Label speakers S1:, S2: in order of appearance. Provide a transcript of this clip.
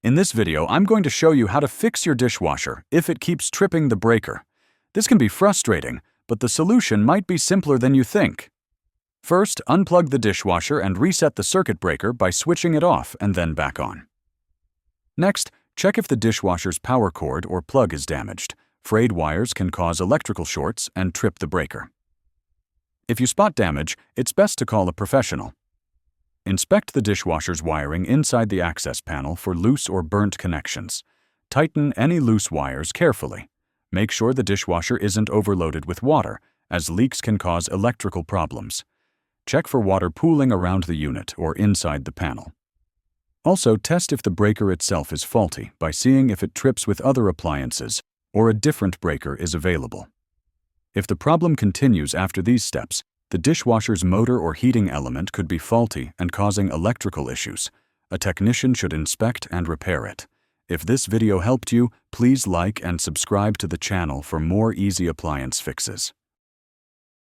S1: In this video, I'm going to show you how to fix your dishwasher if it keeps tripping the breaker. This can be frustrating, but the solution might be simpler than you think. First, unplug the dishwasher and reset the circuit breaker by switching it off and then back on. Next, check if the dishwasher's power cord or plug is damaged. Frayed wires can cause electrical shorts and trip the breaker. If you spot damage, it's best to call a professional. Inspect the dishwasher's wiring inside the access panel for loose or burnt connections. Tighten any loose wires carefully. Make sure the dishwasher isn't overloaded with water, as leaks can cause electrical problems. Check for water pooling around the unit or inside the panel. Also, test if the breaker itself is faulty by seeing if it trips with other appliances or a different breaker is available. If the problem continues after these steps, the dishwasher's motor or heating element could be faulty and causing electrical issues. A technician should inspect and repair it. If this video helped you, please like and subscribe to the channel for more easy appliance fixes.